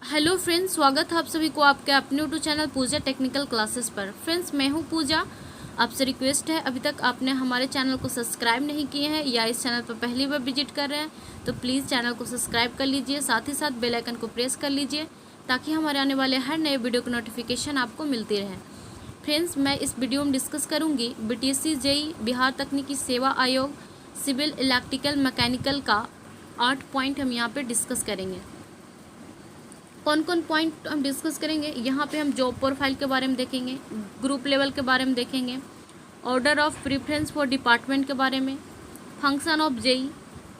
Hello friends, स्वागत है आप सभी को आपके अपने यूट्यूब चैनल पूजा टेक्निकल क्लासेस पर। फ्रेंड्स, मैं हूं पूजा। आपसे रिक्वेस्ट है, अभी तक आपने हमारे चैनल को सब्सक्राइब नहीं किए हैं या इस चैनल पर पहली बार विजिट कर रहे हैं तो प्लीज़ चैनल को सब्सक्राइब कर लीजिए, साथ ही साथ बेल आइकन को प्रेस कर लीजिए ताकि हमारे आने वाले हर नए वीडियो की नोटिफिकेशन आपको मिलती रहे। फ्रेंड्स, मैं इस वीडियो में डिस्कस करूँगी BTSC JEE बिहार तकनीकी सेवा आयोग सिविल इलेक्ट्रिकल मैकेनिकल का 8 पॉइंट हम यहाँ पर डिस्कस करेंगे। कौन कौन पॉइंट हम डिस्कस करेंगे, यहाँ पे हम जॉब प्रोफाइल के बारे में देखेंगे, ग्रुप लेवल के बारे में देखेंगे, order of preference for department के बारे में, function of JE,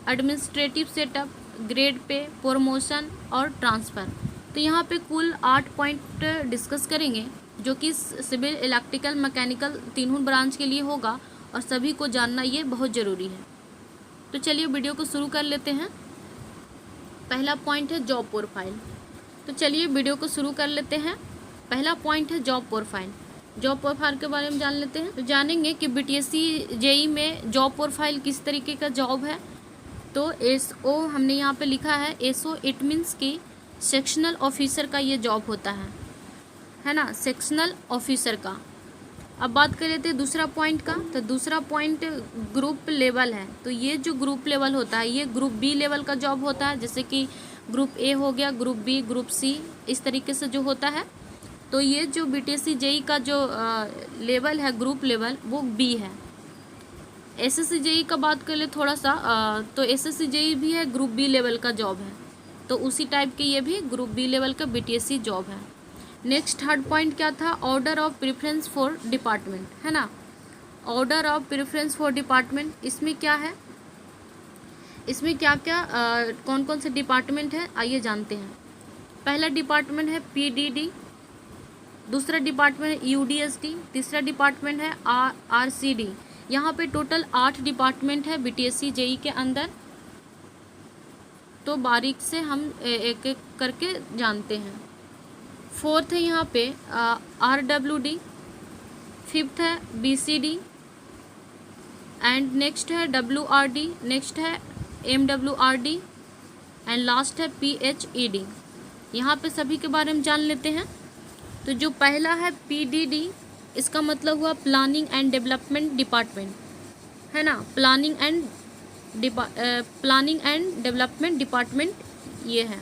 administrative setup, grade pay, promotion और ट्रांसफ़र। तो यहाँ पे कुल 8 पॉइंट डिस्कस करेंगे जो कि सिविल इलेक्ट्रिकल मैकेनिकल तीनों ब्रांच के लिए होगा और सभी को जानना ये बहुत ज़रूरी है। तो चलिए वीडियो को शुरू कर लेते हैं। पहला पॉइंट है जॉब प्रोफाइल। तो चलिए वीडियो को शुरू कर लेते हैं। पहला पॉइंट है जॉब प्रोफाइल। जॉब प्रोफाइल के बारे में जान लेते हैं। तो जानेंगे कि BTSC JEE में जॉब प्रोफाइल किस तरीके का जॉब है। तो SO हमने यहाँ पे लिखा है, SO इट मीन्स कि सेक्शनल ऑफिसर का ये जॉब होता है ना, सेक्शनल ऑफिसर का। अब बात कर लेते हैं दूसरा पॉइंट का। तो दूसरा पॉइंट ग्रुप लेवल है। तो ये जो ग्रुप लेवल होता है ये ग्रुप B लेवल का जॉब होता है, जैसे कि ग्रुप A हो गया, ग्रुप B, ग्रुप C, इस तरीके से जो होता है। तो ये जो BTSC JEE का जो लेवल है ग्रुप लेवल वो B है। SSC JEE का बात कर ले थोड़ा सा, तो SSC JEE भी है, ग्रुप B लेवल का जॉब है। तो उसी टाइप के ये भी ग्रुप B लेवल का BTSC जॉब है। नेक्स्ट थर्ड पॉइंट क्या था, order of preference for department, है ना। Order of preference for department, इसमें क्या है, इसमें क्या क्या कौन कौन से डिपार्टमेंट है आइए जानते हैं। पहला डिपार्टमेंट है PDD, दूसरा डिपार्टमेंट है UDSD, तीसरा डिपार्टमेंट है RCD। यहाँ पे टोटल 8 डिपार्टमेंट है BTSC JEE के अंदर। तो बारीक से हम एक एक करके जानते हैं। फोर्थ है यहाँ पे RWD, फिफ्थ है BCD एंड नेक्स्ट है WRD, नेक्स्ट है MWRD एंड लास्ट है PHED। यहाँ पे सभी के बारे में जान लेते हैं। तो जो पहला है PDD, इसका मतलब हुआ प्लानिंग एंड डेवलपमेंट डिपार्टमेंट, है ना। प्लानिंग एंड डेवलपमेंट डिपार्टमेंट ये है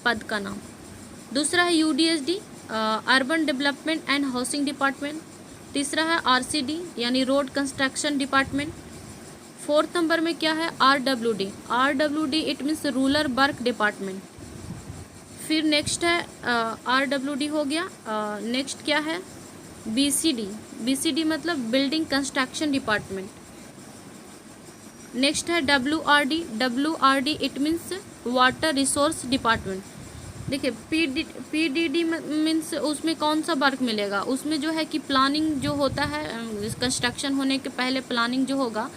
पद का नाम। दूसरा है UDSD, urban development and housing department. तीसरा है RCD यानी road construction department. Fourth number में क्या है RWD it means rural work department. फिर नेक्स्ट है RWD हो गया। नेक्स्ट क्या है BCD मतलब बिल्डिंग कंस्ट्रक्शन डिपार्टमेंट। नेक्स्ट है WRD it means water resource department. देखिए PDD मीन्स उसमें कौन सा वर्क मिलेगा, उसमें जो है कि प्लानिंग जो होता है, कंस्ट्रक्शन होने के पहले प्लानिंग जो होगा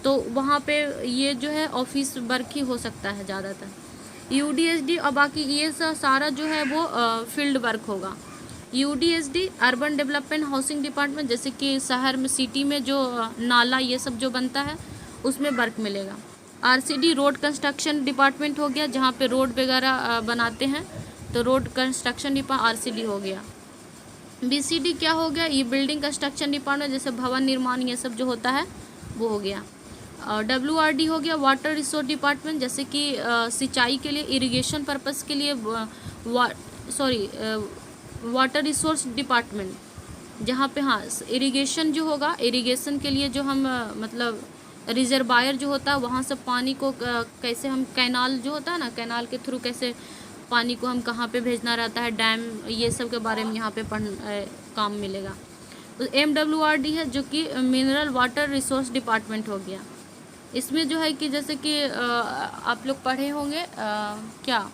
तो वहाँ पे ये जो है ऑफिस वर्क ही हो सकता है ज़्यादातर। UDSD और बाकी ये सारा जो है वो फील्ड वर्क होगा। UDSD urban development housing department, जैसे कि शहर में सिटी में जो नाला ये सब जो बनता है उसमें वर्क मिलेगा। RCD रोड कंस्ट्रक्शन डिपार्टमेंट हो गया, जहाँ पे रोड वगैरह बनाते हैं तो रोड कंस्ट्रक्शन डिपार्टमेंट RCD हो गया। BCD क्या हो गया, ये बिल्डिंग कंस्ट्रक्शन डिपार्टमेंट, जैसे भवन निर्माण ये सब जो होता है वो हो गया। WRD हो गया वाटर रिसोर्स डिपार्टमेंट, जैसे कि सिंचाई के लिए, इरिगेशन पर्पस के लिए वाटर रिसोर्स डिपार्टमेंट, जहाँ पे हाँ इरिगेशन जो होगा, इरिगेशन के लिए जो हम मतलब रिजर्वायर जो होता है वहाँ से पानी को कैसे हम, कैनाल जो होता है ना, कैनाल के थ्रू कैसे पानी को हम कहाँ पे भेजना रहता है, डैम, ये सब के बारे में यहाँ पे काम मिलेगा। तो MWRD है जो कि मिनरल वाटर रिसोर्स डिपार्टमेंट हो गया। इसमें जो है कि जैसे कि आप लोग पढ़े होंगे क्या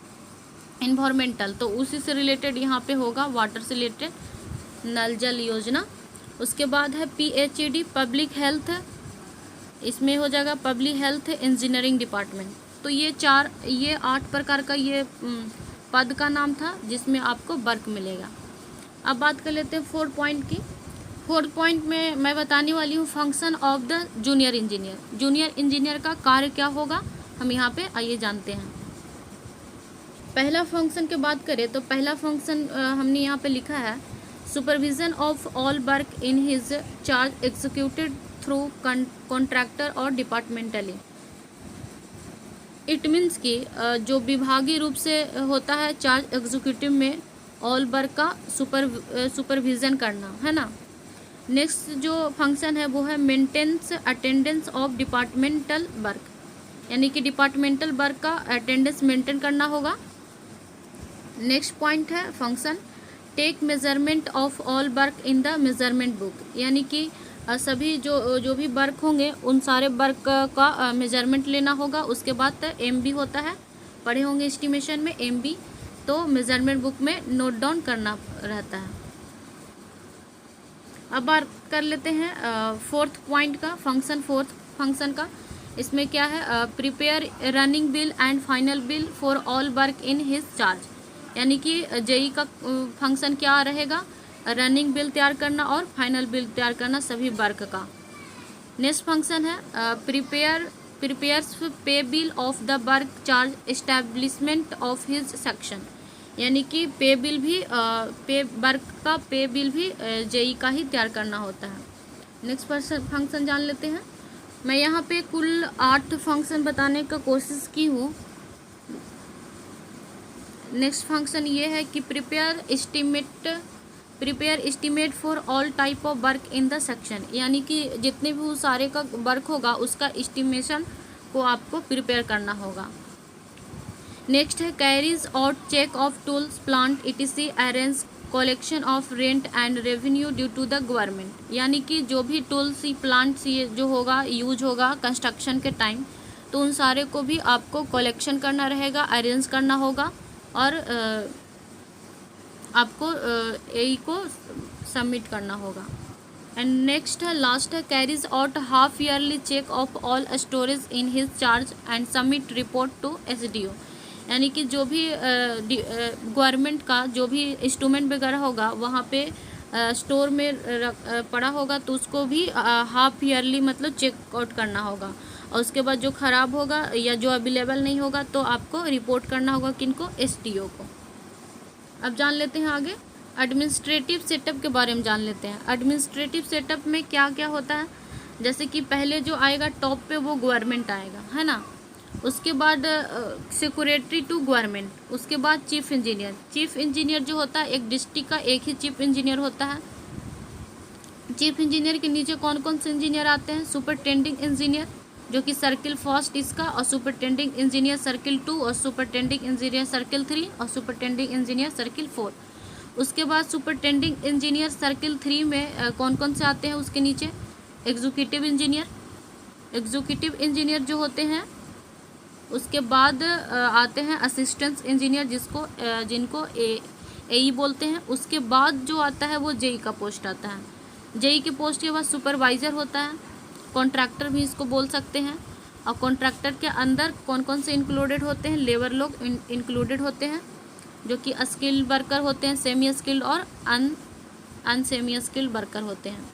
इन्वायरमेंटल, तो उसी से रिलेटेड यहाँ पे होगा, वाटर से रिलेटेड, नल जल योजना। उसके बाद है PHED पब्लिक हेल्थ, इसमें हो जाएगा पब्लिक हेल्थ इंजीनियरिंग डिपार्टमेंट। तो ये 8 प्रकार का ये पद का नाम था जिसमें आपको वर्क मिलेगा। अब बात कर लेते हैं 4 पॉइंट की। 4 पॉइंट में मैं बताने वाली हूँ function of the junior engineer. Junior engineer का कार्य क्या होगा हम यहाँ पे आइए जानते हैं। पहला फंक्शन की बात करें तो पहला फंक्शन हमने यहाँ पे लिखा है supervision of all work in his charge executed through contractor और डिपार्टमेंटली। इट मीन्स कि जो विभागीय रूप से होता है चार्ज एग्जीक्यूटिव में ऑल वर्क का सुपरविजन करना, है ना। नेक्स्ट जो फंक्शन है वो है maintenance attendance of departmental work, यानी कि डिपार्टमेंटल वर्क का अटेंडेंस मेंटेन करना होगा। नेक्स्ट पॉइंट है function take measurement of all work in the measurement book, यानी कि सभी जो भी वर्क होंगे उन सारे वर्क का मेजरमेंट लेना होगा। उसके बाद एमबी होता है, पढ़े होंगे एस्टिमेशन में एमबी, तो मेजरमेंट बुक में नोट डाउन करना रहता है। अब बात कर लेते हैं फोर्थ पॉइंट का, फोर्थ फंक्शन का। इसमें क्या है, prepare running bill and final bill for all work in his charge, यानी कि जेई का फंक्शन क्या रहेगा, रनिंग बिल तैयार करना और फाइनल बिल तैयार करना सभी वर्क का। नेक्स्ट फंक्शन है प्रिपेयर्स पे bill of the work charge establishment of his section, यानी कि पे बिल भी वर्क का पे बिल भी जेई का ही तैयार करना होता है। नेक्स्ट फंक्शन जान लेते हैं। मैं यहाँ पे कुल 8 फंक्शन बताने का कोशिश की हूँ। नेक्स्ट फंक्शन ये है कि prepare estimate for all type of work in the section, यानी कि जितने भी उस सारे का वर्क होगा उसका एस्टिमेशन को आपको प्रिपेयर करना होगा। नेक्स्ट है carries out check of tools plant etc arrange collection of rent and revenue due to the government, यानी कि जो भी टूल्स प्लांट्स ये जो होगा यूज होगा कंस्ट्रक्शन के टाइम, तो उन सारे को भी आपको कलेक्शन करना रहेगा, अरेंज करना होगा और आपको एई को सबमिट करना होगा। एंड नेक्स्ट है लास्ट है carries out half yearly check of all storage in his charge and submit report to SDO, यानी कि जो भी गवर्नमेंट का जो भी इंस्ट्रूमेंट वगैरह होगा वहाँ पे स्टोर में पड़ा होगा तो उसको भी हाफ ईयरली मतलब चेक आउट करना होगा, और उसके बाद जो ख़राब होगा या जो अवेलेबल नहीं होगा तो आपको रिपोर्ट करना होगा किनको, एसडीओ को। अब जान लेते हैं आगे एडमिनिस्ट्रेटिव सेटअप के बारे में जान लेते हैं। एडमिनिस्ट्रेटिव सेटअप में क्या क्या होता है, जैसे कि पहले जो आएगा टॉप पे वो गवर्नमेंट आएगा, है ना। उसके बाद सेक्रेटरी टू गवर्नमेंट, उसके बाद चीफ इंजीनियर जो होता है एक डिस्ट्रिक्ट का एक ही चीफ इंजीनियर होता है। चीफ इंजीनियर के नीचे कौन कौन से इंजीनियर आते हैं, सुपरटेंडिंग इंजीनियर जो कि सर्किल फर्स्ट इसका, और सुपरटेंडिंग इंजीनियर सर्किल 2, और सुपरटेंडिंग इंजीनियर सर्किल 3, और सुपरटेंडिंग इंजीनियर सर्किल 4। उसके बाद सुपरटेंडिंग इंजीनियर सर्किल 3 में कौन कौन से आते हैं उसके नीचे, एग्जीक्यूटिव इंजीनियर जो होते हैं। उसके बाद आते हैं असिस्टेंट इंजीनियर जिनको एई बोलते हैं। उसके बाद जो आता है वो जेई का पोस्ट आता है। जेई के पोस्ट के बाद सुपरवाइज़र होता है, कॉन्ट्रैक्टर भी इसको बोल सकते हैं। और कॉन्ट्रैक्टर के अंदर कौन कौन से इंक्लूडेड होते हैं, लेबर लोग इंक्लूडेड होते हैं जो कि स्किल्ड वर्कर होते हैं, सेमी स्किल्ड और अनसेमी स्किल्ड वर्कर होते हैं।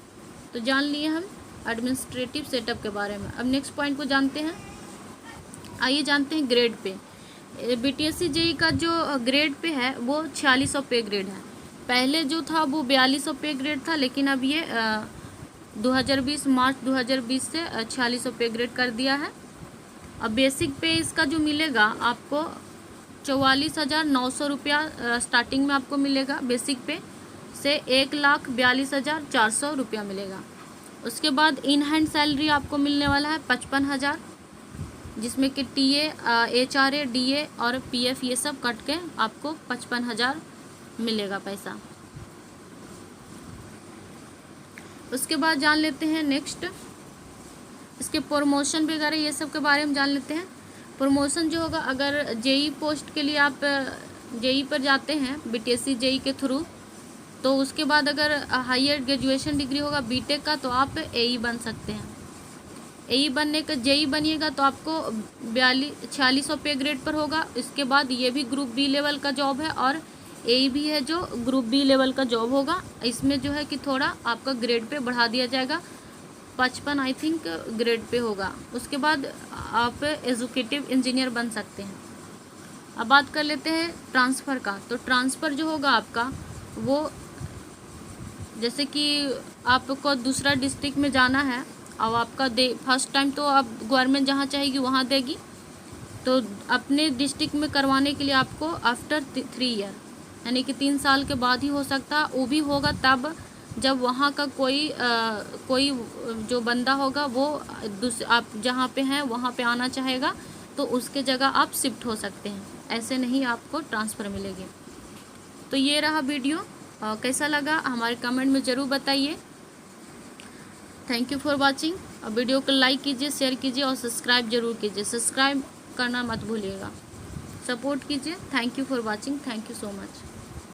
तो जान लिए हम एडमिनिस्ट्रेटिव सेटअप के बारे में। अब नेक्स्ट पॉइंट को जानते हैं। आइए जानते हैं ग्रेड पे। बीटीएससी जेई का जो ग्रेड पे है वो 4600 पे ग्रेड है। पहले जो था वो 4200 पे ग्रेड था, लेकिन अब ये 2020 मार्च 2020 से 4600 पे ग्रेड कर दिया है। अब बेसिक पे इसका जो मिलेगा आपको 44,900 रुपया स्टार्टिंग में आपको मिलेगा। बेसिक पे से 1,42,400 रुपया मिलेगा। उसके बाद इन हैंड सैलरी आपको मिलने वाला है 55,000, जिसमें कि टीए, एचआरए, डीए और पीएफ ये सब कट के आपको 55,000 मिलेगा पैसा। उसके बाद जान लेते हैं नेक्स्ट इसके प्रमोशन वगैरह ये सब के बारे में जान लेते हैं। प्रमोशन जो होगा, अगर जेई पोस्ट के लिए आप जेई पर जाते हैं बीटीएससी जेई के थ्रू, तो उसके बाद अगर हायर ग्रेजुएशन डिग्री होगा बीटेक का तो आप एई बन सकते हैं। एई बनने का जेई बनिएगा तो आपको 4600 पे ग्रेड पर होगा। इसके बाद ये भी ग्रुप बी लेवल का जॉब है और एई भी है जो ग्रुप बी लेवल का जॉब होगा। इसमें जो है कि थोड़ा आपका ग्रेड पे बढ़ा दिया जाएगा, 55 आई थिंक ग्रेड पे होगा। उसके बाद आप एजुकेटिव इंजीनियर बन सकते हैं। अब बात कर लेते हैं ट्रांसफ़र का। तो ट्रांसफ़र जो होगा आपका वो, जैसे कि आपको दूसरा डिस्ट्रिक्ट में जाना है, अब आपका फर्स्ट टाइम तो आप गवर्नमेंट जहाँ चाहेगी वहाँ देगी, तो अपने डिस्ट्रिक्ट में करवाने के लिए आपको आफ्टर 3 ईयर यानी कि 3 साल के बाद ही हो सकता। वो भी होगा तब जब वहाँ का कोई जो बंदा होगा वो आप जहाँ पे हैं वहाँ पे आना चाहेगा, तो उसके जगह आप शिफ्ट हो सकते हैं, ऐसे नहीं आपको ट्रांसफ़र मिलेगी। तो ये रहा वीडियो, कैसा लगा हमारे कमेंट में ज़रूर बताइए। Thank you for watching. Video को लाइक कीजिए, शेयर कीजिए और सब्सक्राइब जरूर कीजिए। सब्सक्राइब करना मत भूलिएगा, सपोर्ट कीजिए। Thank you for watching, thank you so much.